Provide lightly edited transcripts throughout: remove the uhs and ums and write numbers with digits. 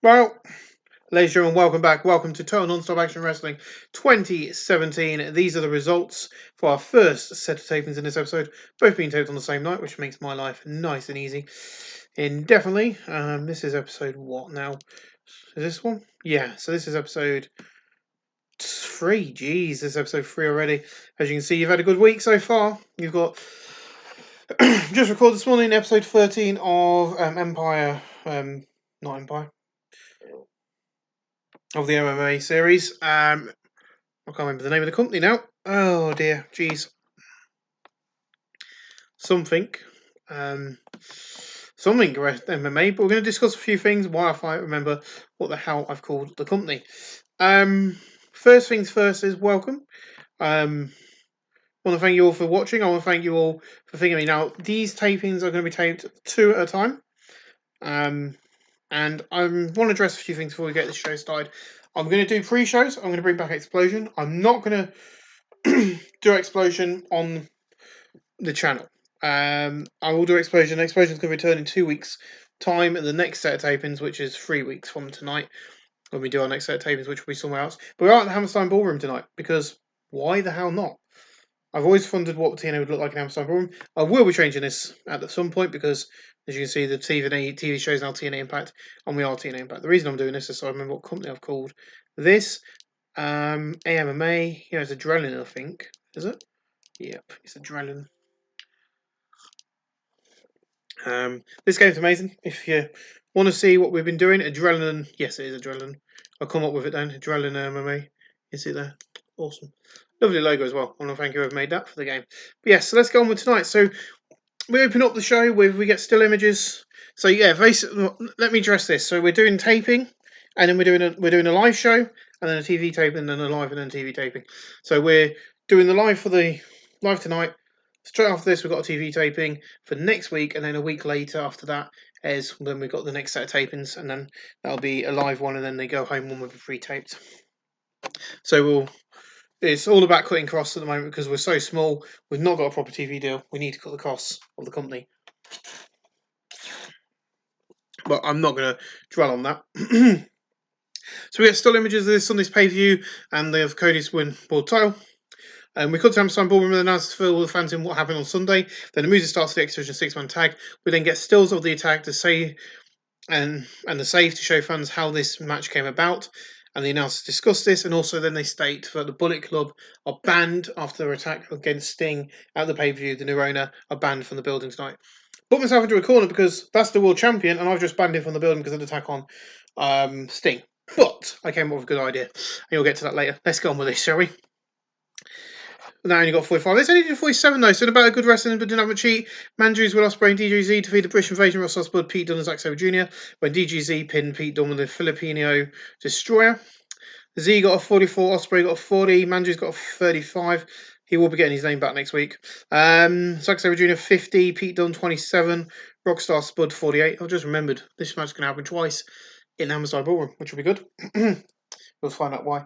Well, ladies and gentlemen, welcome back. Welcome to Total Non-Stop Action Wrestling 2017. These are the results for our first set of tapings in this episode, both being taped on the same night, which makes my life nice and easy. Indefinitely. This is episode what now? Is this one? Yeah, so this is episode 3. Jeez, this is episode 3 already. As you can see, you've had a good week so far. You've got just recorded this morning episode 13 of Empire. Not Empire. Of the MMA series. I can't remember the name of the company now. Oh dear, jeez. Something. Something MMA, but we're going to discuss a few things while I remember what the hell I've called the company. First things first is welcome. I want to thank you all for watching. I want to thank you all for thinking of me. Now, these tapings are going to be taped 2 at a time. And I want to address a few things before we get this show started. I'm going to do pre-shows. I'm going to bring back Explosion. I'm not going to do Explosion on the channel. I will do Explosion. Explosion is going to return in 2 weeks' time at the next set of tapings, which is 3 weeks from tonight, when we do our next set of tapings, which will be somewhere else. But we're at the Hammerstein Ballroom tonight, because why the hell not? I've always wondered what TNA would look like in Hammerstein Ballroom. I will be changing this at some point, because as you can see, the TV show is now TNA Impact, and we are TNA Impact. The reason I'm doing this is so I remember what company I've called this. AMMA, it's Adrenaline, I think. Is it? Yep, it's Adrenaline. This game's amazing. If you want to see what we've been doing, Adrenaline, yes, it is Adrenaline. I'll come up with it then. Adrenaline MMA. You see there? Awesome. Lovely logo as well. I want to thank whoever made that for the game. But yes, so let's go on with tonight. So we open up the show with, we get still images. So yeah, let me address this. So we're doing taping, and then we're doing a live show, and then a TV taping, and then a live, and then TV taping. So we're doing the live for the live tonight. Straight after this, we've got a TV taping for next week, and then a week later after that is when we've got the next set of tapings, and then that'll be a live one, and then they go home one with a pre-taped. So it's all about cutting costs at the moment because we're so small. We've not got a proper TV deal. We need to cut the costs of the company. But I'm not going to dwell on that. So we get still images of this on this pay-per-view, and they have Cody's win world title. And we cut to Hammerstein Ballroom and announced for all the fans in what happened on Sunday. Then the music starts the X-Division 6-man tag. We then get stills of the attack to say and the save to show fans how this match came about. And the announcers discuss this, and also then they state that the Bullet Club are banned after their attack against Sting at the pay-per-view. The new owner are banned from the building tonight. Put myself into a corner because that's the world champion, and I've just banned him from the building because of the attack on Sting. But I came up with a good idea, and you'll get to that later. Let's get on with this, shall we? Now only got 45. Let's only do 47 though, so about a good wrestling, but didn't have a cheat. Mandrews, Will Ospreay, and DGZ defeated the British Invasion, Ross Osborne, Pete Dunne, and Zack Sabre Jr. When DGZ pinned Pete Dunne with the Filipino Destroyer. Z got a 44, Ospreay got a 40, Mandrews got a 35. He will be getting his name back next week. Zack Sabre Jr. 50, Pete Dunne 27, Rockstar Spud 48. I've just remembered this match is going to happen twice in the Hammerstein Ballroom, which will be good. We'll find out why.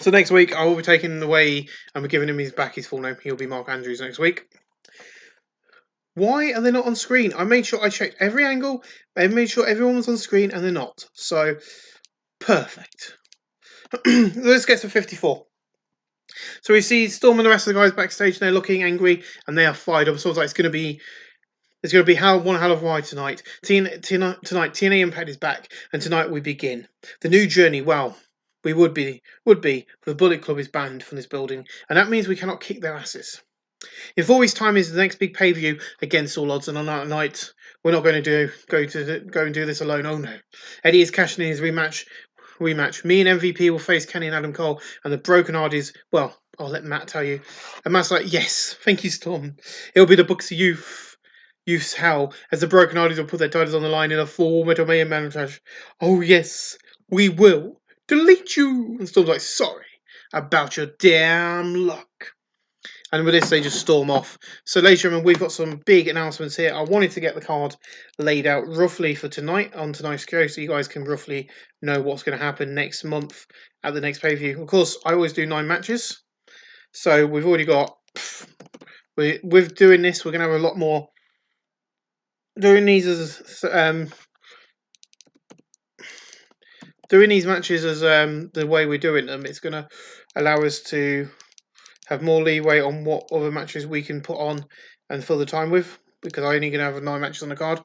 So next week I will be taking away and we're giving him his full name. He'll be Mark Andrews next week. Why are they not on screen? I made sure I checked every angle. I made sure everyone was on screen and they're not. So perfect. Let's get to 54. So we see Storm and the rest of the guys backstage and they're looking angry and they are fired up. So it's like it's going to be one hell of a ride tonight. Tonight, TNA Impact is back, and tonight we begin the new journey. Well, we would be, the Bullet Club is banned from this building, and that means we cannot kick their asses. In 4 weeks' time is the next big pay-per-view against all odds, and on that night we're not going to go and do this alone. Oh no, Eddie is cashing in his rematch. Me and MVP will face Kenny and Adam Cole, and the Broken Hearted. Well, I'll let Matt tell you. And Matt's like, yes, thank you, Storm. It'll be the Books of Youth's hell as the Broken Hearted will put their titles on the line in a full Metal Mayhem match. Oh yes, we will delete you. And Storm's like, sorry about your damn luck. And with this, they just storm off. So, ladies and gentlemen, we've got some big announcements here. I wanted to get the card laid out roughly for tonight on tonight's show, so you guys can roughly know what's going to happen next month at the next pay-per-view. Of course, I always do 9 matches. So, we've already got... With doing this, we're going to have a lot more... Doing these as doing these matches as the way we're doing them, it's going to allow us to have more leeway on what other matches we can put on and fill the time with, because I only going to have 9 matches on the card.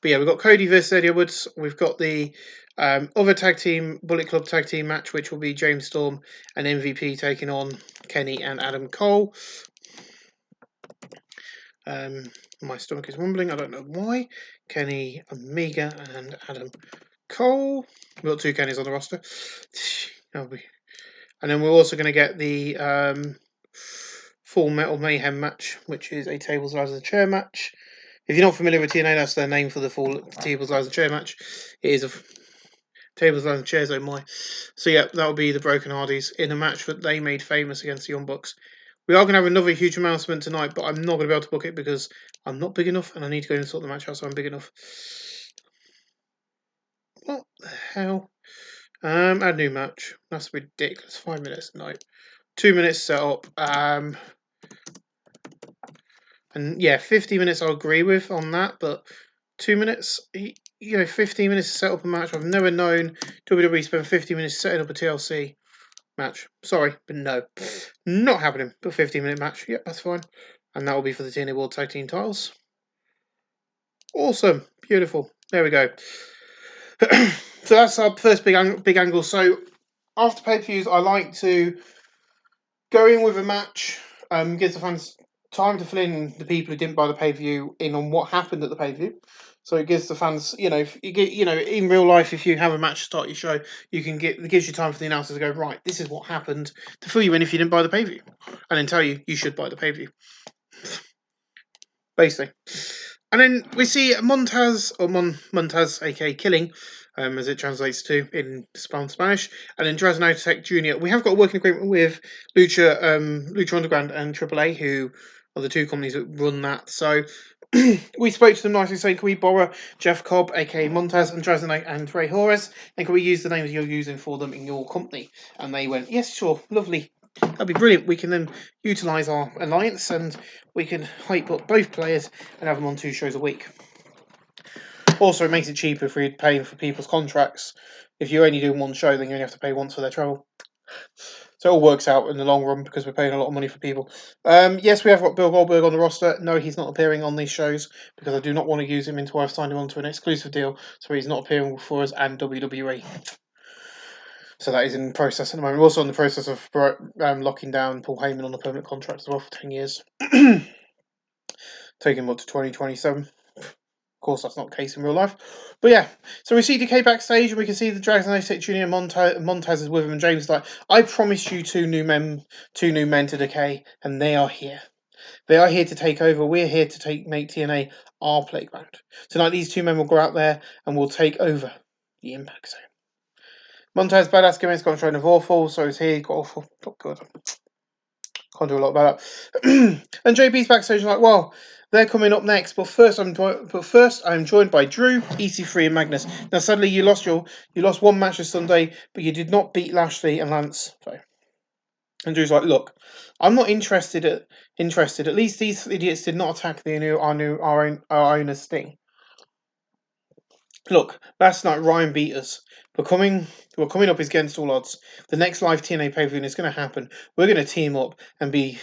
But yeah, we've got Cody versus Eddie Edwards. We've got the other tag team, Bullet Club tag team match, which will be James Storm and MVP taking on Kenny and Adam Cole. My stomach is rumbling. I don't know why. Kenny Omega and Adam Cole. We've got 2 Kennys on the roster. And then we're also going to get the Full Metal Mayhem match, which is a tables, ladders, and chair match. If you're not familiar with TNA, that's their name for the full tables, ladders, and chair match. It is a tables, ladders, and chairs, oh my. So yeah, that'll be the Broken Hardys in a match that they made famous against the Young Bucks. We are going to have another huge announcement tonight, but I'm not going to be able to book it because I'm not big enough and I need to go and sort the match out so I'm big enough. What the hell? Add new match. That's ridiculous. 5 minutes. No. 2 minutes set up. And yeah, 50 minutes I'll agree with on that, but 2 minutes, 15 minutes to set up a match. I've never known WWE spend 50 minutes setting up a TLC match. Sorry, but no. Not happening. But 15-minute match. Yep, that's fine. And that will be for the TNA World Tag Team titles. Awesome. Beautiful. There we go. So that's our first big angle. So after pay-per-views, I like to go in with a match, gives the fans time to fill in the people who didn't buy the pay-per-view in on what happened at the pay-per-view. So it gives the fans, in real life, if you have a match to start your show, it gives you time for the announcers to go, right, this is what happened, to fill you in if you didn't buy the pay-per-view, and then tell you should buy the pay-per-view. Basically. And then we see Montez, or Montez, aka Killing, as it translates to in Spanish, and then Draznotech Jr. We have got a working agreement with Lucha Underground and AAA, who are the 2 companies that run that. So we spoke to them nicely, saying, can we borrow Jeff Cobb, aka Montez, and Draznotech and Ray Horace, and can we use the names you're using for them in your company? And they went, yes, sure, lovely. That'd be brilliant. We can then utilise our alliance and we can hype up both players and have them on 2 shows a week. Also, it makes it cheaper if we're paying for people's contracts. If you're only doing 1 show, then you only have to pay once for their travel. So it all works out in the long run because we're paying a lot of money for people. Yes, we have got Bill Goldberg on the roster. No, he's not appearing on these shows because I do not want to use him until I've signed him onto an exclusive deal. So he's not appearing for us and WWE. So that is in process at the moment. We're also in the process of locking down Paul Heyman on a permanent contract as well for 10 years. Taking him up to 2027. Of course, that's not the case in real life. But yeah, so we see Decay backstage and we can see the Dragon Jr. Montez is with him, and James is like, I promised you 2 new men to Decay, and they are here. They are here to take over. We're here to make TNA our playground. Tonight, these 2 men will go out there and will take over the Impact Zone. Montez badass gimmick's got train of awful, so is he. Got awful. Oh god. Can't do a lot about that. And JB's backstage like, well, they're coming up next, but first I'm joined by Drew, EC3, and Magnus. Now sadly you lost 1 match this Sunday, but you did not beat Lashley and Lance. So. And Drew's like, look, I'm not interested. At least these idiots did not attack our owner Sting. Look, last night Ryan beat us. We're coming up against all odds. The next live TNA pay-per-view is going to happen. We're going to team up and be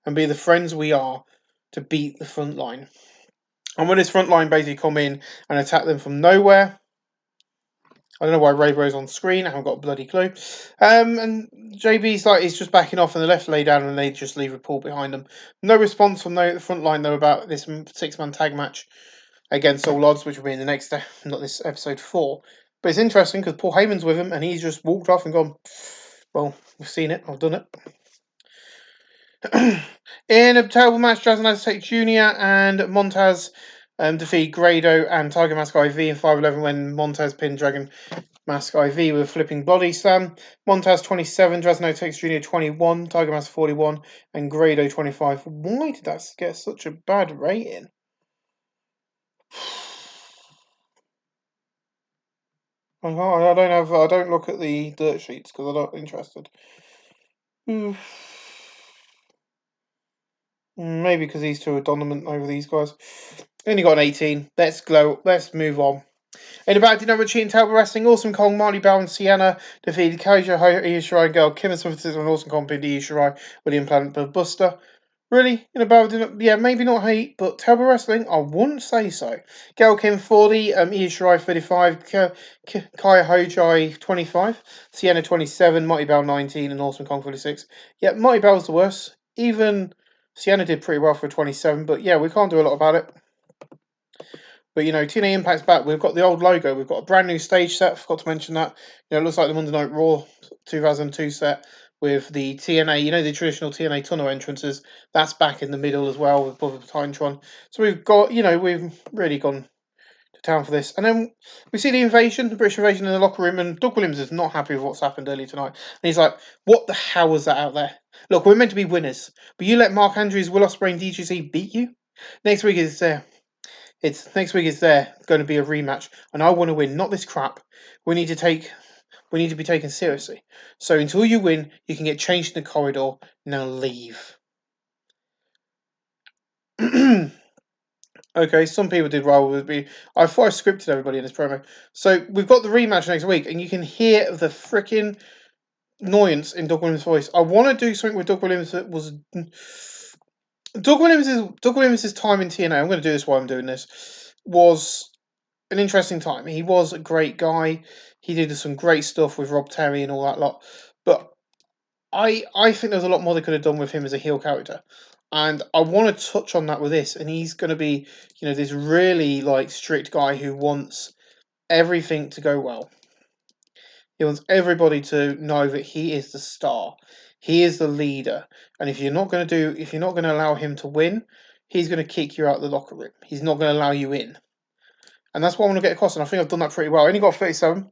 the friends we are to beat the front line. And when this front line basically come in and attack them from nowhere, I don't know why Ray Bro's on screen. I haven't got a bloody clue. And JB's like, he's just backing off, and the left lay down, and they just leave a pull behind them. No response from the front line though about this 6-man tag match against all odds, which will be in the next, not this episode 4. But it's interesting because Paul Heyman's with him, and he's just walked off and gone, well, we've seen it, I've done it. In a terrible match, Dragon Jr. and Montez defeat Grado and Tiger Mask IV in 5-11 when Montez pinned Dragon Mask IV with a flipping body slam. Montez 27, Dragon Jr. 21, Tiger Mask 41, and Grado 25. Why did that get such a bad rating? I don't look at the dirt sheets because I'm not interested. Maybe because these 2 are dominant over these guys. Only got an 18. Let's move on. In about number cheating table wrestling, Awesome Kong, Marley Bell, and Sienna defeated Kaiser Io Shirai and Girl, Kim Smith and Awesome Kong pinned Io Shirai with the implant of Buster. Really? In about, yeah, maybe not hate, but table wrestling, I wouldn't say so. Gail Kim 40, Io Shirai 35, Kaya Hojai 25, Sienna 27, Mighty Bell 19, and Awesome Kong 46. Yeah, Mighty Bell's the worst. Even Sienna did pretty well for 27, but yeah, we can't do a lot about it. But TNA Impact's back. We've got the old logo. We've got a brand new stage set. Forgot to mention that. It looks like the Monday Night Raw 2002 set with the TNA. The traditional TNA tunnel entrances. That's back in the middle as well with Brother Titantron. So we've got, we've really gone to town for this. And then we see the British invasion in the locker room, and Doug Williams is not happy with what's happened earlier tonight. And he's like, "What the hell was that out there? Look, we're meant to be winners, but you let Mark Andrews, Will Ospreay, and DGC beat you. Next week is next week is going to be a rematch, and I want to win, not this crap. We need to be taken seriously. So until you win, you can get changed in the corridor. Now leave." Okay, some people did well with me. I thought I scripted everybody in this promo. So we've got the rematch next week, and you can hear the freaking annoyance in Doug Williams' voice. I want to do something with Doug Williams that was Doug Williams' time in TNA. I'm going to do this while I'm doing this. Was an interesting time. He was a great guy. He did some great stuff with Rob Terry and all that lot. But I think there's a lot more they could have done with him as a heel character. And I want to touch on that with this. And he's going to be, this really strict guy who wants everything to go well. He wants everybody to know that he is the star. He is the leader. And if you're not going to allow him to win, he's going to kick you out of the locker room. He's not going to allow you in. And that's what I want to get across, and I think I've done that pretty well. I only got 37.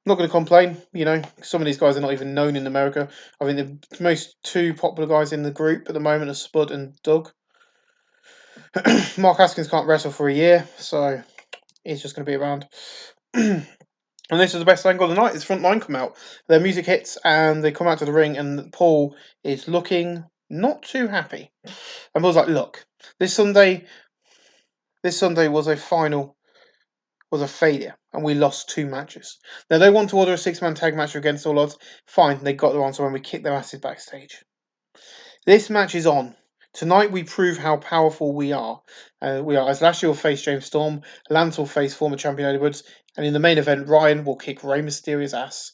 Not going to complain. Some of these guys are not even known in America. I think the most two popular guys in the group at the moment are Spud and Doug. Mark Haskins can't wrestle for a year, so he's just going to be around. And this is the best angle of the night. His front line come out. Their music hits, and they come out to the ring, and Paul is looking not too happy. And Paul's like, "Look, this Sunday was a failure, and we lost 2 matches. Now they want to order a 6-man tag match against all odds. Fine, they got their answer when we kick their asses backstage. This match is on. Tonight we prove how powerful we are. As Lashley will face James Storm, Lance will face former champion Eddie Woods, and in the main event, Ryan will kick Rey Mysterio's ass.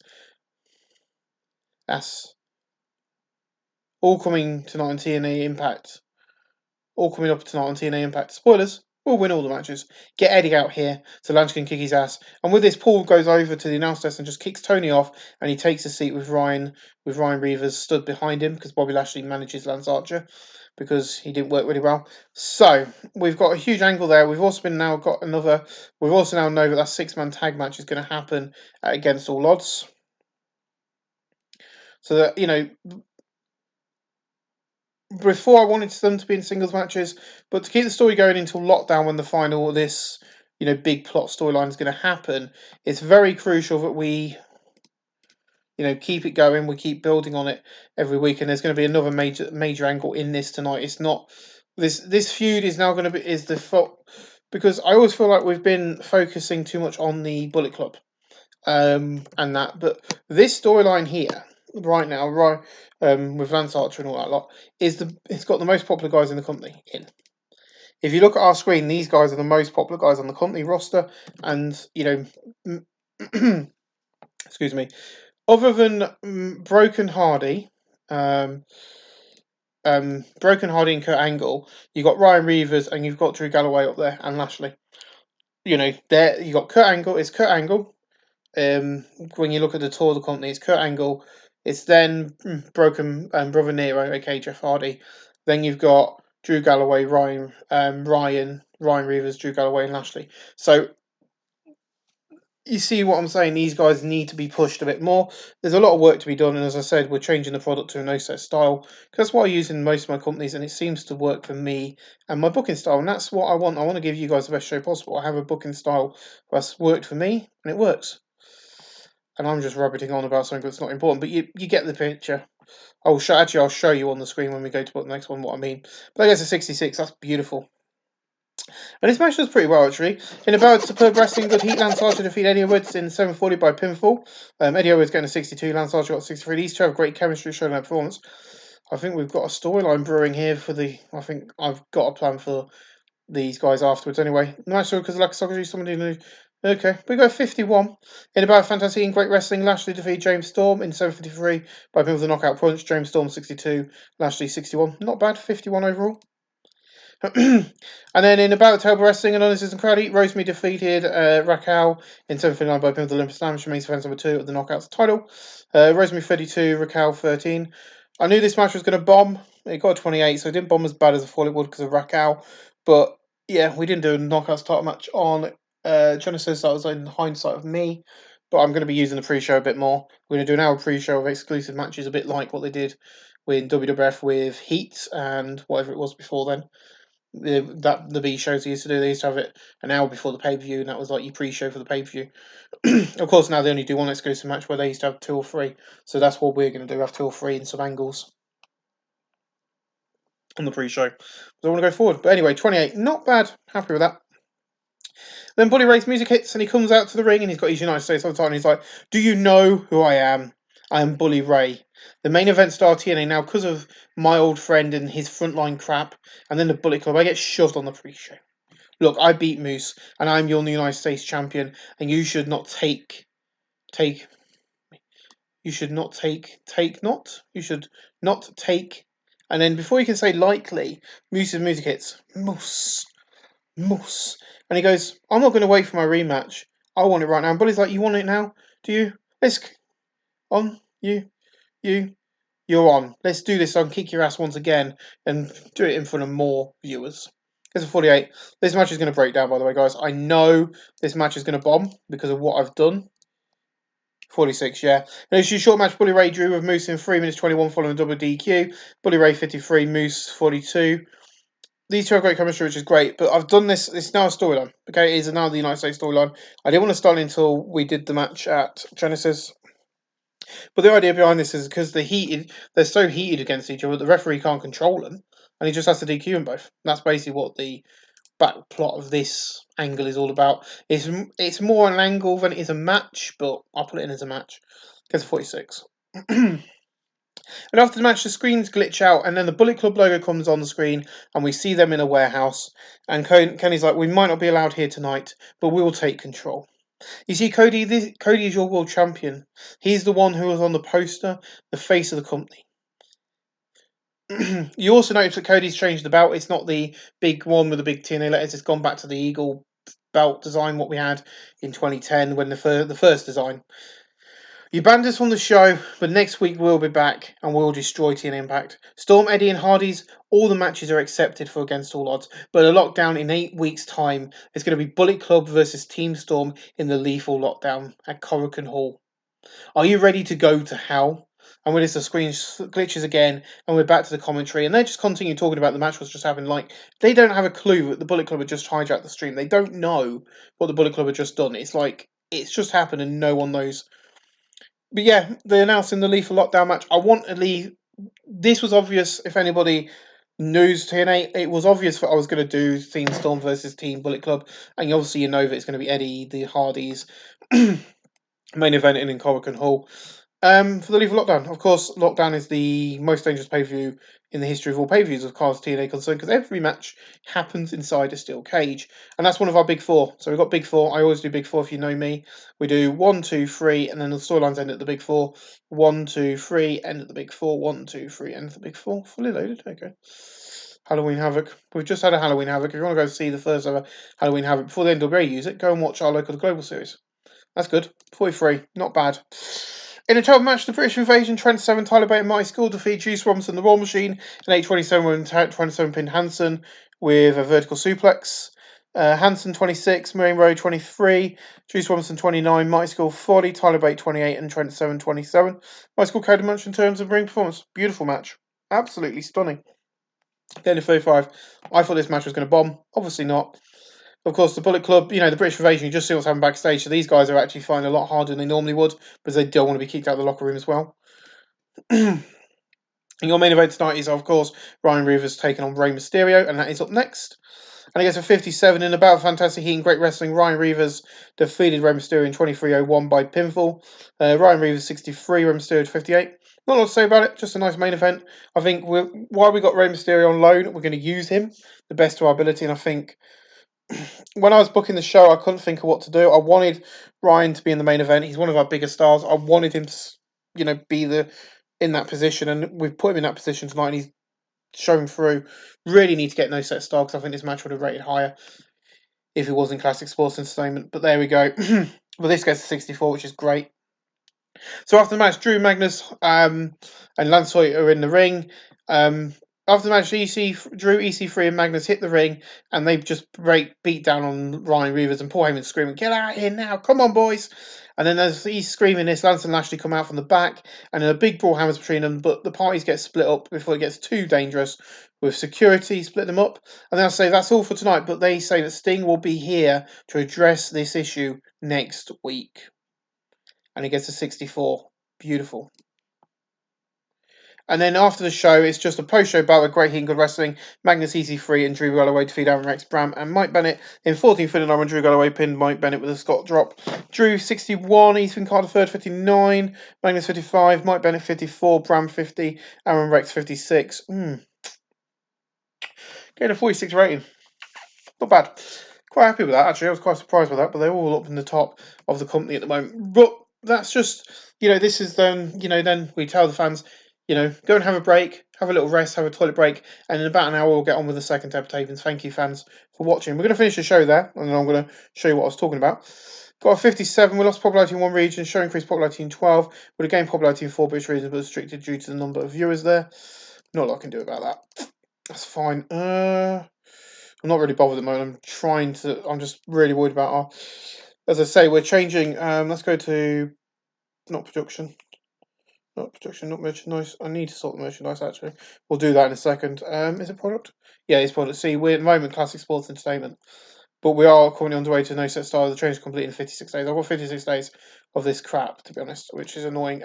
All coming tonight on TNA Impact. All coming up tonight on TNA Impact. Spoilers. We'll win all the matches. Get Eddie out here so Lance can kick his ass. And with this, Paul goes over to the announce desk and just kicks Tony off, and he takes a seat with Ryan Reavers stood behind him because Bobby Lashley manages Lance Archer because he didn't work really well. So we've got a huge angle there. We've also now know that 6-man tag match is going to happen against all odds. So that before I wanted them to be in singles matches, but to keep the story going until lockdown when the final of this, big plot storyline is going to happen, it's very crucial that we, keep it going. We keep building on it every week, and there's going to be another major angle in this tonight. It's not this feud is now going to be because I always feel like we've been focusing too much on the Bullet Club, and that, but this storyline here right now, with Lance Archer and all that lot, it's got the most popular guys in the company in. If you look at our screen, these guys are the most popular guys on the company roster, and excuse me, other than Broken Hardy, Broken Hardy and Kurt Angle, you got Ryan Reavers and you've got Drew Galloway up there and Lashley. There you got Kurt Angle. It's Kurt Angle. When you look at the tour of the company, it's Kurt Angle. It's then Broken Brother Nero, aka Jeff Hardy. Then you've got Drew Galloway, Ryan Reavers, Drew Galloway, and Lashley. So you see what I'm saying? These guys need to be pushed a bit more. There's a lot of work to be done, and as I said, we're changing the product to a no-set style because that's what I use in most of my companies, and it seems to work for me and my booking style, and that's what I want. I want to give you guys the best show possible. I have a booking style that's worked for me, and it works. And I'm just rabbiting on about something that's not important, but you get the picture. I'll show you on the screen when we go to put the next one what I mean. But I guess a 66, that's beautiful. And this match does pretty well, actually. In about superb wrestling, good heat. Lance Archer defeat Eddie Edwards in 7:40 by pinfall. Eddie Edwards getting a 62, Lance Archer got 63. These two have great chemistry showing their performance. I think we've got a storyline brewing here for the. I think I've got a plan for these guys afterwards anyway. The match because like Socrates, somebody new. Okay, we go 51. In about fantasy and great wrestling, Lashley defeat James Storm in 7:53 by pinfall with a knockout punch. James Storm 62, Lashley 61. Not bad, 51 overall. And then in about table wrestling and unassisted crowd, Rosemary defeated Raquel in 7:59 by pin with Olympus Slam. She makes defense number 2 of the Knockouts title. Rosemary 32, Raquel 13. I knew this match was going to bomb. It got a 28, so it didn't bomb as bad as I thought it would because of Raquel. But yeah, we didn't do a Knockouts title match on Genesis. That was in hindsight of me. But I'm going to be using the pre-show a bit more. We're going to do an hour pre-show of exclusive matches, a bit like what they did with WWF with Heat and whatever it was before then. The B shows used to do. They used to have it an hour before the pay per view, and that was like your pre-show for the pay per view. Of course, now they only do one exclusive match where they used to have 2 or 3. So that's what we're going to do: have 2 or 3 in some angles on the pre-show. So I want to go forward. But anyway, 28, not bad. Happy with that. Then Bully Ray's music hits, and he comes out to the ring, and he's got his United States on the title, and he's like, "Do you know who I am? I am Bully Ray, the main event star TNA." Now, because of my old friend and his frontline crap, and then the Bullet Club, I get shoved on the pre-show. Look, I beat Moose, and I'm your United States champion, and you should not take. You should not take. You should not take. And then before you can say likely, Moose's music hits. Moose. And he goes, "I'm not going to wait for my rematch. I want it right now." And Bully's like, "You want it now? Do you? Let's on you. You're on. Let's do this. I'll kick your ass once again and do it in front of more viewers." It's a 48. This match is going to break down, by the way, guys. I know this match is going to bomb because of what I've done. 46, yeah. And it's a short match. Bully Ray drew with Moose in 3 minutes 21 following double DQ. Bully Ray 53, Moose 42. These two have great chemistry, which is great, but I've done this. It's now a storyline. Okay, it is now the United States storyline. I didn't want to start until we did the match at Genesis. But the idea behind this is because they're so heated against each other, the referee can't control them, and he just has to DQ them both. That's basically what the back plot of this angle is all about. It's more an angle than it is a match, but I'll put it in as a match. Gets a 46. And after the match, the screens glitch out, and then the Bullet Club logo comes on the screen, and we see them in a warehouse. And Kenny's like, "We might not be allowed here tonight, but we will take control." You see, Cody is your world champion. He's the one who was on the poster, the face of the company. You also notice that Cody's changed the belt. It's not the big one with the big TNA letters. It's gone back to the eagle belt design, what we had in 2010 when the first design. You banned us from the show, but next week we'll be back and we'll destroy TNA Impact. Storm, Eddie, and Hardy's, all the matches are accepted for Against All Odds, but a lockdown in 8 weeks' time is going to be Bullet Club versus Team Storm in the Lethal Lockdown at Korakuen Hall. Are you ready to go to hell? And when the screen glitches again, and we're back to the commentary, and they just continue talking about the match was just happened. Like, they don't have a clue that the Bullet Club had just hijacked the stream. They don't know what the Bullet Club had just done. It's like, it's just happened and no one knows. But yeah, they're announcing the Lethal Lockdown match. I want to leave. This was obvious. If anybody knows TNA, it was obvious that I was going to do Team Storm versus Team Bullet Club, and obviously you know that it's going to be Eddie, the Hardys, main eventing in Korakuen Hall. For the Lethal Lockdown, of course, Lockdown is the most dangerous pay-per-view in the history of all pay-per-views, as far as TNA concerned, because every match happens inside a steel cage, and that's one of our big 4. So we've got big 4. I always do big 4 if you know me. We do 1, 2, 3, and then the storylines end at the big 4. 1, 2, 3, end at the big 4. 1, 2, 3, end at the big 4. Fully loaded. Okay. Halloween Havoc. We've just had a Halloween Havoc. If you want to go see the first ever Halloween Havoc before the NWA use it, go and watch our local global series. That's good. 43. Not bad. In a title match, the British Invasion, Trent Seven, Tyler Bate, and Marty Scurll defeat Juice Robinson, the Raw Machine, and 827 when 27 pinned Hansen with a vertical suplex. Hansen 26, Marine Road 23, Juice Robinson 29, Marty Scurll 40, Tyler Bate 28, and Trent Seven 27. Marty Scurll carried the match in terms of ring performance. Beautiful match. Absolutely stunning. Then in 35, I thought this match was going to bomb. Obviously not. Of course, the Bullet Club, the British Invasion, you just see what's happening backstage. So these guys are actually fighting a lot harder than they normally would because they don't want to be kicked out of the locker room as well. And your main event tonight is, of course, Ryan Reavers taking on Rey Mysterio, and that is up next. And he gets a 57 in about Fantastic Heat and Great Wrestling. Ryan Reavers defeated Rey Mysterio in 23:01 by pinfall. Ryan Reavers 63, Rey Mysterio 58. Not a lot to say about it, just a nice main event. I think while we got Rey Mysterio on loan, we're going to use him the best to our ability. And I think when I was booking the show, I couldn't think of what to do. I wanted Ryan to be in the main event. He's one of our biggest stars. I wanted him to, be in that position, and we've put him in that position tonight, and he's shown through. Really need to get no set star because I think this match would have rated higher if it was in Classic Sports Entertainment. But there we go. Well, this gets to 64, which is great. So after the match, Drew, Magnus, and Lance Hoyt are in the ring. After the match, Drew, EC3, and Magnus hit the ring, and they just beat down on Ryan Reavers, and Paul Heyman screaming, "Get out of here now! Come on, boys!" And then as he's screaming this, Lance and Lashley come out from the back, and then a big brawl hammers between them, but the parties get split up before it gets too dangerous, with security split them up. And they'll say that's all for tonight, but they say that Sting will be here to address this issue next week. And he gets a 64. Beautiful. And then after the show, it's just a post-show battle with Great Heat and Good Wrestling. Magnus EC3 and Drew Galloway defeat Aaron Rex, Bram, and Mike Bennett in 14:59 when Drew Galloway pinned Mike Bennett with a Scott drop. Drew 61, Ethan Carter third 59, Magnus 55, Mike Bennett 54, Bram 50, Aaron Rex 56. Getting a 46 rating. Not bad. Quite happy with that, actually. I was quite surprised with that, but they're all up in the top of the company at the moment. But that's just, this is then, then we tell the fans, go and have a break, have a little rest, have a toilet break, and in about an hour we'll get on with the second tab tapings. Thank you, fans, for watching. We're going to finish the show there, and then I'm going to show you what I was talking about. Got a 57, we lost popularity in one region, show increased popularity in 12, would have gained popularity in 4 British regions, but restricted due to the number of viewers there. Not a lot I can do about that. That's fine. I'm not really bothered at the moment. I'm just really worried about our. As I say, we're changing. Let's go to not production. Not production, not merchandise. I need to sort the merchandise actually. We'll do that in a second. Is it product? Yeah, it's product. See, we're at the moment Classic Sports Entertainment. But we are currently on the way to no set style. The train's complete in 56 days. I've got 56 days of this crap, to be honest, which is annoying.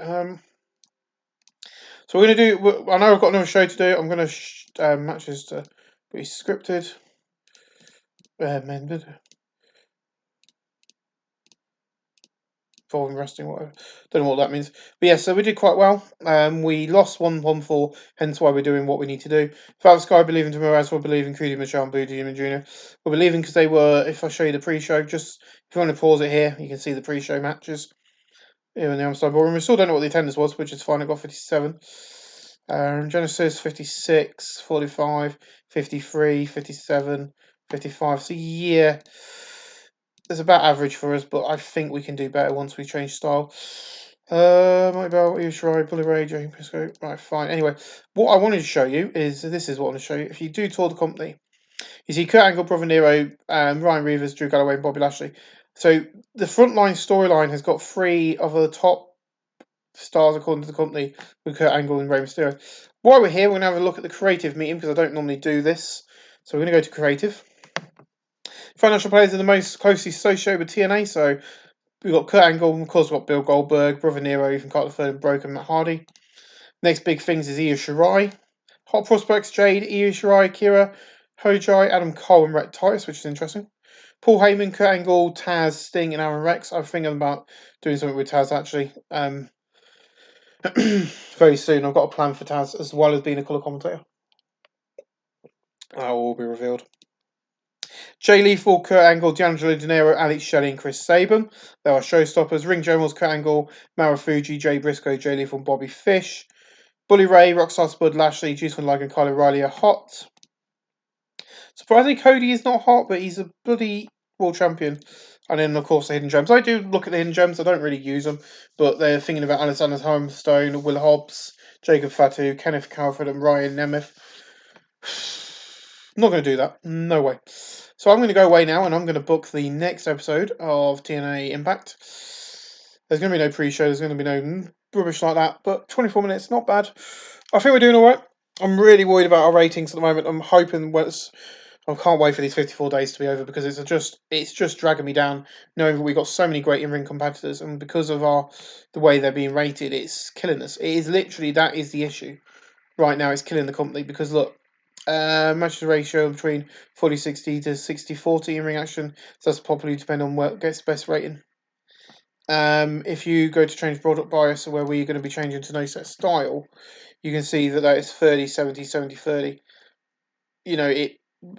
So we're going to do. I know I've got another show to do. I'm going to matches to be scripted. Amended. Involving wrestling, whatever. Don't know what that means. But yeah, so we did quite well. We lost 1-1-4, hence why we're doing what we need to do. Father Sky believing to Moraz will believe in Cudi, Michelle, and Boo Demon Jr. We'll be leaving because they were, if I show you the pre-show, just if you want to pause it here, you can see the pre-show matches here in the Amsterdam Ballroom. We still don't know what the attendance was, which is fine. I got 57. Genesis 56, 45, 53, 57, 55. So yeah, it's about average for us, but I think we can do better once we change style. Mike Bell, Ushirai, Bully Ray, Jane Pisco. Right, fine. Anyway, what I wanted to show you is this is what I want to show you. If you do tour the company, you see Kurt Angle, Brother Nero, Ryan Reavers, Drew Galloway, and Bobby Lashley. So the frontline storyline has got 3 of the top stars according to the company with Kurt Angle and Rey Mysterio. While we're here, we're going to have a look at the creative meeting because I don't normally do this. So we're going to go to creative. Financial players are the most closely associated with TNA, so we've got Kurt Angle, and of course we've got Bill Goldberg, Brother Nero, Ethan Carter III, and Broken Matt Hardy. Next big things is Io Shirai. Hot prospects, Jade, Io Shirai, Kira, Hojai, Adam Cole, and Rhett Titus, which is interesting. Paul Heyman, Kurt Angle, Taz, Sting, and Aaron Rex. I'm thinking about doing something with Taz, actually. Very soon. I've got a plan for Taz, as well as being a colour commentator. That will all be revealed. Jay Lethal, Kurt Angle, D'Angelo De Niro, Alex Shelley, and Chris Sabin. There are showstoppers. Ring Generals, Kurt Angle, Marufuji, Jay Briscoe, Jay Lethal, and Bobby Fish. Bully Ray, Rockstar Spud, Lashley, Juice Van Liger, and Kyle O'Reilly are hot. Surprisingly, Cody is not hot, but he's a bloody world champion. And then, of course, the hidden gems. I do look at the hidden gems. I don't really use them, but they're thinking about Alexander Holmstone, Will Hobbs, Jacob Fatu, Kenneth Calford, and Ryan Nemeth. I'm not going to do that. No way. So I'm going to go away now, and I'm going to book the next episode of TNA Impact. There's going to be no pre-show. There's going to be no rubbish like that. But 24 minutes, not bad. I think we're doing all right. I'm really worried about our ratings at the moment. I'm hoping I can't wait for these 54 days to be over because it's just dragging me down knowing that we've got so many great in-ring competitors, and because of the way they're being rated, it's killing us. It is literally, that is the issue right now. It's killing the company because look, Matches ratio between 40-60 to 60-40 in ring action. So that's probably depend on what gets best rating. If you go to change product bias, where we're going to be changing to no set style, you can see that is 30-70, 70-30. You know, it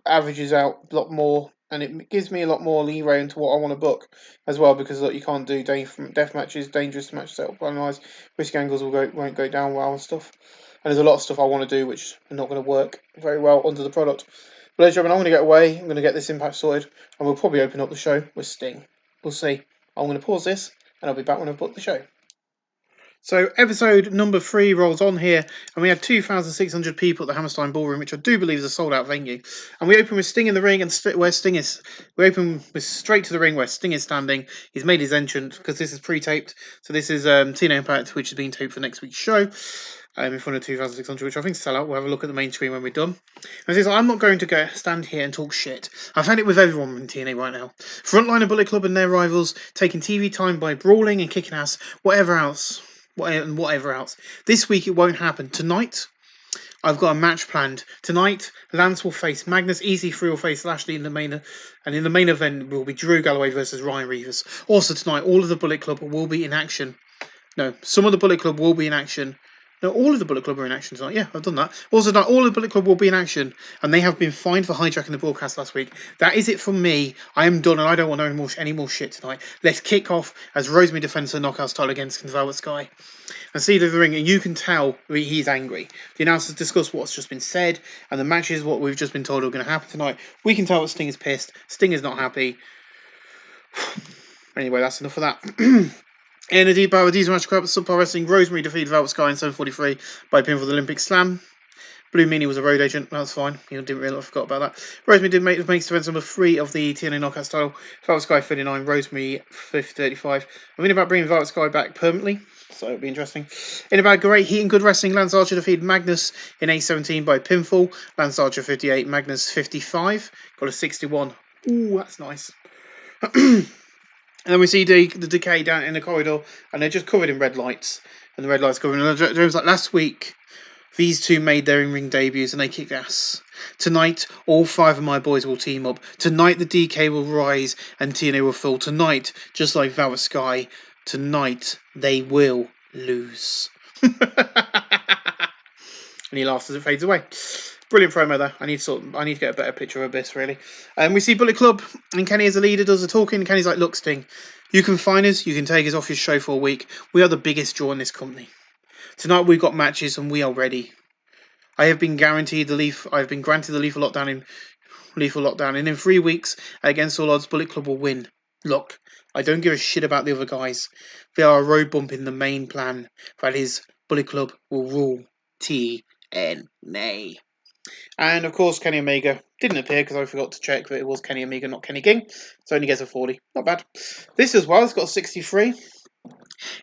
averages out a lot more, and it gives me a lot more leeway into what I want to book as well, because look, you can't do death matches, dangerous match setup, otherwise risk angles won't go down well and stuff. And there's a lot of stuff I want to do which are not going to work very well under the product. But ladies and gentlemen, I'm going to get away. I'm going to get this Impact sorted, and we'll probably open up the show with Sting. We'll see. I'm going to pause this, and I'll be back when I've booked the show. So episode number 3 rolls on here, and we had 2,600 people at the Hammerstein Ballroom, which I do believe is a sold-out venue. And we open with Sting in the ring, and where Sting is, we open with straight to the ring where Sting is standing. He's made his entrance because this is pre-taped. So this is TNA Impact, which is being taped for next week's show. In front of 2,600, which I think is sell out. We'll have a look at the main screen when we're done. And says, I'm not going to stand here and talk shit. I've had it with everyone in TNA right now. Frontline and Bullet Club and their rivals taking TV time by brawling and kicking ass, whatever else. This week it won't happen. Tonight, I've got a match planned. Tonight, Lance will face Magnus. EC3 will face Lashley in the main, and in the main event will be Drew Galloway versus Ryan Reeves. Also tonight, all of the Bullet Club will be in action. No, some of the Bullet Club will be in action. No, all of the Bullet Club are in action tonight. Yeah, I've done that. Also, tonight, all of the Bullet Club will be in action, and they have been fined for hijacking the broadcast last week. That is it from me. I am done, and I don't want any more shit tonight. Let's kick off as Rosemary defends her knockout style against Velvet Sky. And see the ring, and you can tell he's angry. The announcers discuss what's just been said, and the match is what we've just been told are going to happen tonight. We can tell that Sting is pissed. Sting is not happy. Anyway, that's enough of that. In a deep battle, Diesel match crowd Subpar Wrestling, Rosemary defeated Velvet Sky in 7:43 by pinfall the Olympic Slam. Blue Meanie was a road agent, that's fine. You didn't really forgot about that. Rosemary did make defense number 3 of the TNA Knockout style. Velvet Sky 39, Rosemary 35. I'm thinking about bringing Velvet Sky back permanently, so it'll be interesting. In about great heat and good wrestling, Lance Archer defeated Magnus in 8:17 by pinfall. Lance Archer 58, Magnus 55. Got a 61. Ooh, that's nice. And then we see the Decay down in the corridor, and they're just covered in red lights. And the red lights covering. And it was like last week, these two made their in-ring debuts and they kicked ass. Tonight, all 5 of my boys will team up. Tonight, the DK will rise and TNA will fall. Tonight, just like Velvet Sky, tonight they will lose. And he laughs as it fades away. Brilliant promo there. I need to get a better picture of this, really. We see Bullet Club, and Kenny as a leader does the talking. Kenny's like, look, Sting, you can find us, you can take us off your show for a week. We are the biggest draw in this company. Tonight we've got matches and we are ready. I have been granted the lethal lockdown, and in 3 weeks, against all odds, Bullet Club will win. Look, I don't give a shit about the other guys. They are a road bump in the main plan. That is, Bullet Club will rule TNA. And of course, Kenny Omega didn't appear because I forgot to check that it was Kenny Omega, not Kenny King. So only gets a 40. Not bad. This as well has got a 63.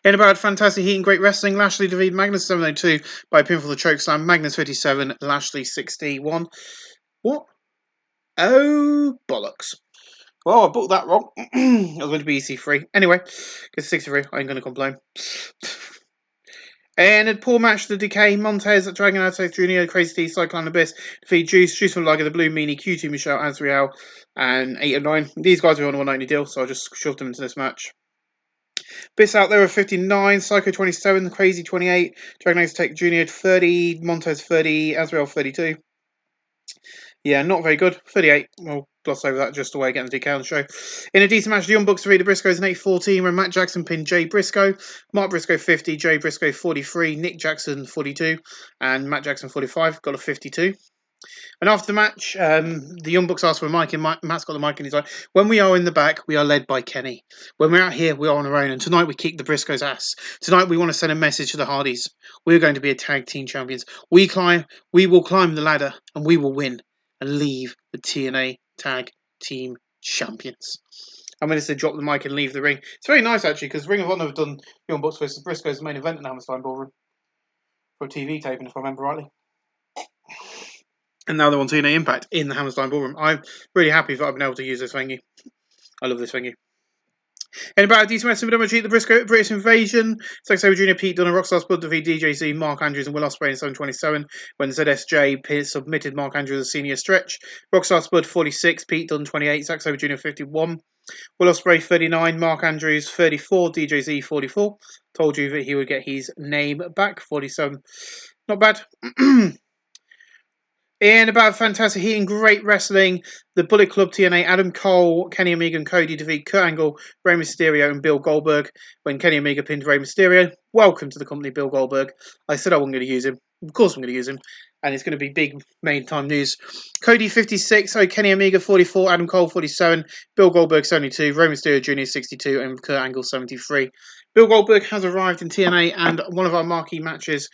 In about fantastic heat and great wrestling, Lashley defeated Magnus 702 by pinfall the chokeslam. Magnus 57, Lashley 61. What? Oh, bollocks. Well, I booked that wrong. I was going to be EC3. Anyway, it's 63. I ain't going to complain. And a poor match to Decay, Montez, Dragon Aztec Jr., Crazy T, Cyclone Abyss, defeat Juice from Liger, the Blue Meanie, QT Michelle, Azrael, and 8 and 9. These guys are on a 190 deal, so I just shoved them into this match. Biss out there with 59, Psycho 27, Crazy 28, Dragon Aztec Jr. 30, Montez 30, Azrael 32. Yeah, not very good. 38. We'll gloss over that just the way getting the DK on the show. In a decent match, the Young Bucks defeated the Briscoes in 8:14 when Matt Jackson pinned Jay Briscoe. Mark Briscoe 50, Jay Briscoe 43, Nick Jackson 42, and Matt Jackson 45. Got a 52. And after the match, the Young Bucks asked for a mic, and Matt's got the mic, and he's like, when we are in the back, we are led by Kenny. When we're out here, we are on our own, and tonight we kick the Briscoes' ass. Tonight we want to send a message to the Hardys. We're going to be a tag team champions. We will climb the ladder, and we will win, and leave the TNA tag team champions. I'm going to say drop the mic and leave the ring. It's very nice, actually, because Ring of Honor have done Young Bucks versus Briscoes as the main event in the Hammerstein Ballroom for a TV taping, if I remember rightly. And now they're on TNA Impact in the Hammerstein Ballroom. I'm really happy that I've been able to use this venue. I love this venue. In about a decent wrestling video, the British Invasion. Zack Sabre Jr., Pete Dunne, and Rockstar Spud defeat DJZ, Mark Andrews, and Will Ospreay in 727 when ZSJ submitted Mark Andrews as senior stretch. Rockstar Spud 46, Pete Dunne 28, Zack Sabre Jr. 51. Will Ospreay 39, Mark Andrews 34, DJZ 44. Told you that he would get his name back. 47. Not bad. In about fantastic heat and great wrestling, the Bullet Club TNA, Adam Cole, Kenny Omega and Cody defeat Kurt Angle, Rey Mysterio and Bill Goldberg when Kenny Omega pinned Rey Mysterio. Welcome to the company, Bill Goldberg. I said I wasn't going to use him. Of course I'm going to use him. And it's going to be big main time news. Cody 56, Kenny Omega 44, Adam Cole 47, Bill Goldberg 72, Rey Mysterio Jr. 62 and Kurt Angle 73. Bill Goldberg has arrived in TNA and one of our marquee matches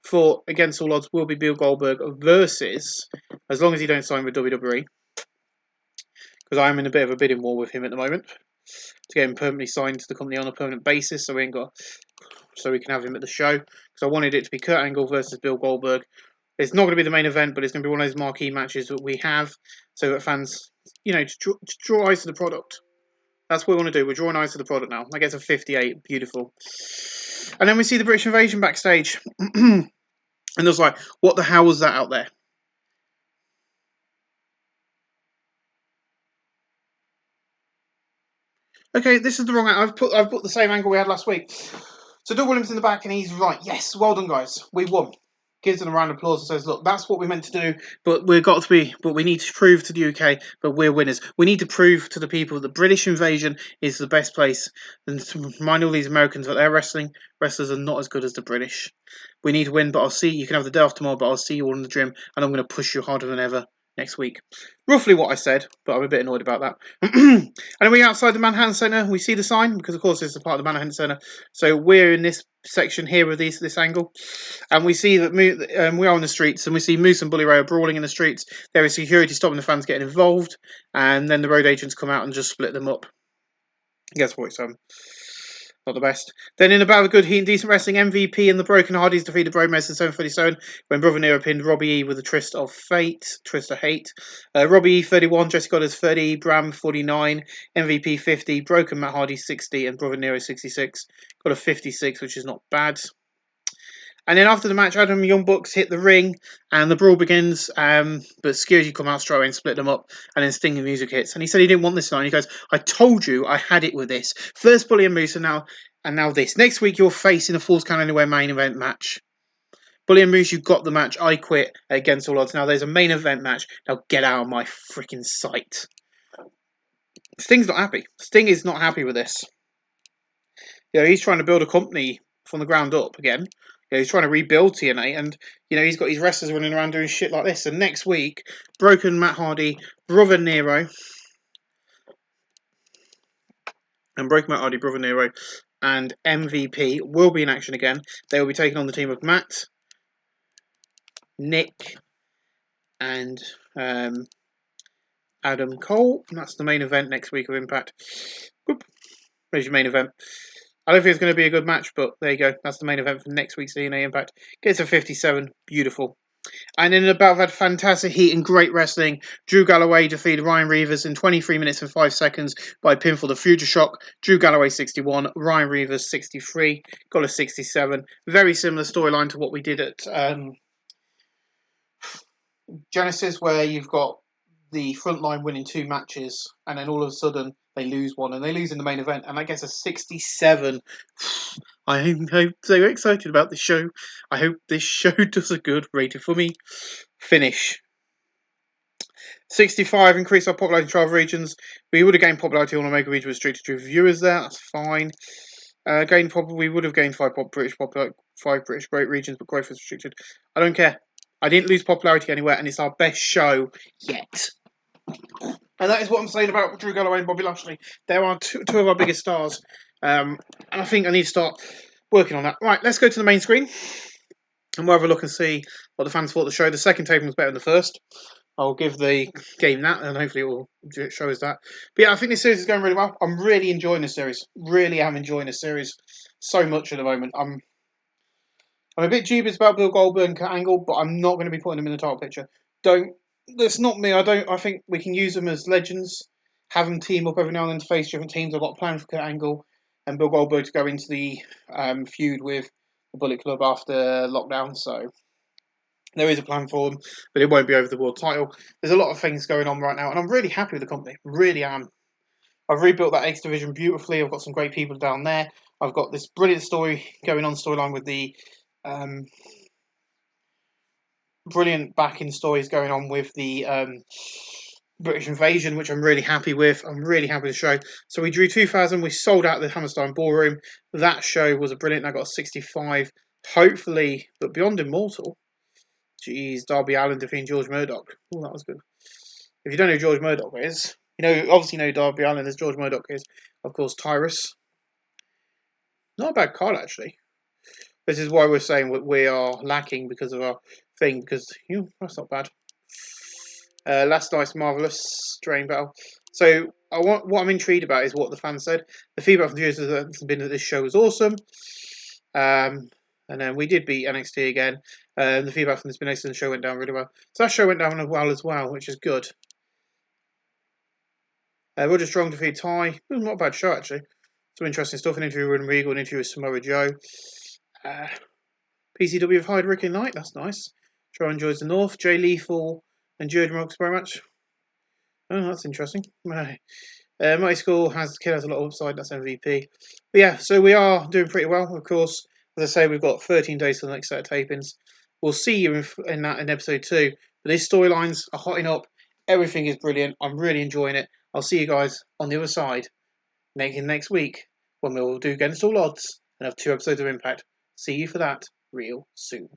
for Against All Odds will be Bill Goldberg versus, as long as he don't sign with WWE, because I'm in a bit of a bidding war with him at the moment to get him permanently signed to the company on a permanent basis, so we can have him at the show. Because I wanted it to be Kurt Angle versus Bill Goldberg. It's not going to be the main event, but it's going to be one of those marquee matches that we have, so that fans, to draw eyes to the product. That's what we want to do. We're drawing eyes to the product now. That gets a 58, beautiful. And then we see the British Invasion backstage. And I was like, what the hell was that out there? Okay, this is the wrong angle. I've put the same angle we had last week. So Doug Williams in the back, and he's right. Yes, well done, guys. We won. Gives them a round of applause and says, look, that's what we meant to do, but we need to prove to the UK that we're winners. We need to prove to the people that the British Invasion is the best place, and to remind all these Americans that their wrestlers are not as good as the British. We need to win, but you can have the day off tomorrow, but I'll see you all in the gym, and I'm going to push you harder than ever next week. Roughly what I said, but I'm a bit annoyed about that. And then we're outside the Manhattan Center. We see the sign, because of course this is part of the Manhattan Center. So we're in this section here with this angle. And we see that we are on the streets, and we see Moose and Bully Ray are brawling in the streets. There is security stopping the fans getting involved. And then the road agents come out and just split them up. Guess what? It's not the best. Then in about a good heat and decent wrestling, MVP and the Broken Hardys defeated Bro Mess in 7:37 when Brother Nero pinned Robbie E with a twist of hate. Robbie E 31, Jesse Goddard 30, Bram 49, MVP 50, Broken Matt Hardy 60, and Brother Nero 66. Got a 56, which is not bad. And then after the match, Adam and Young Bucks hit the ring, and the brawl begins. But Security come out straight away and split them up, and then stinging music hits. And he said he didn't want this line. He goes, "I told you I had it with this. First Bully and Moose, and now this. Next week you're facing a Falls Count Anywhere main event match. Bully and Moose, you got the match. I quit Against All Odds. Now there's a main event match. Now get out of my freaking sight." Sting's not happy. Sting is not happy with this. He's trying to build a company from the ground up again. He's trying to rebuild TNA, and he's got his wrestlers running around doing shit like this. And next week, Broken Matt Hardy, Brother Nero, and MVP will be in action again. They will be taking on the team of Matt, Nick, and Adam Cole. And that's the main event next week of Impact. Whoop. There's your main event. I don't think it's going to be a good match, but there you go. That's the main event for next week's TNA Impact. Gets a 57. Beautiful. And in about that fantastic heat and great wrestling, Drew Galloway defeated Ryan Reavers in 23 minutes and 5 seconds by pinfall to Future Shock. Drew Galloway 61, Ryan Reavers 63, got a 67. Very similar storyline to what we did at Genesis, where you've got the front line winning 2 matches, and then all of a sudden they lose one, and they lose in the main event, and that gets a 67. I'm so excited about this show. I hope this show does a good rated for me finish. 65, increase our popularity in 12 regions. We would have gained popularity on Omega region restricted to viewers there. That's fine. We would have gained 5 British great regions, but growth is restricted. I don't care. I didn't lose popularity anywhere, and it's our best show yet. And that is what I'm saying about Drew Galloway and Bobby Lashley. There are two of our biggest stars. And I think I need to start working on that. Right, let's go to the main screen. And we'll have a look and see what the fans thought of the show. The second taping was better than the first. I'll give the game that, and hopefully it will show us that. But yeah, I think this series is going really well. I'm really enjoying this series. Really am enjoying this series so much at the moment. I'm a bit dubious about Bill Goldberg and Kurt Angle, but I'm not going to be putting them in the title picture. That's not me. I think we can use them as legends. Have them team up every now and then to face different teams. I've got a plan for Kurt Angle. and Bill Goldberg to go into the feud with the Bullet Club after lockdown. So there is a plan for them, but it won't be over the world title. There's a lot of things going on right now, and I'm really happy with the company. Really am. I've rebuilt that X division beautifully. I've got some great people down there. I've got this brilliant storyline with the brilliant backing stories going on with the British Invasion, which I'm really happy with. I'm really happy with the show. So we drew 2,000. We sold out the Hammerstein Ballroom. That show was brilliant. I got a 65. Hopefully, but beyond immortal. Jeez, Darby Allin defeating George Murdoch. Oh, that was good. If you don't know who George Murdoch is, obviously know Darby Allin as George Murdoch is, of course, Tyrus. Not a bad card, actually. This is why we're saying we are lacking because of our thing, because, that's not bad. Last night's marvellous Drain Battle. So, what I'm intrigued about is what the fans said. The feedback from the viewers has been that this show was awesome. And then we did beat NXT again. The feedback from this been excellent. The show went down really well. So that show went down well as well, which is good. Roger Strong defeated Ty. It was not a bad show, actually. Some interesting stuff. An interview with Regal, an interview with Samoa Joe. PCW have hired Ricky Knight. That's nice. Troy enjoys the North. Jay Lethal and Jared Rocks very much. Oh, that's interesting. Mighty School has a lot of upside. That's MVP. But yeah, so we are doing pretty well. Of course, as I say, we've got 13 days to the next set of tapings. We'll see you in episode 2. But these storylines are hotting up. Everything is brilliant. I'm really enjoying it. I'll see you guys on the other side next week when we'll do Against All Odds and have 2 episodes of Impact. See you for that real soon.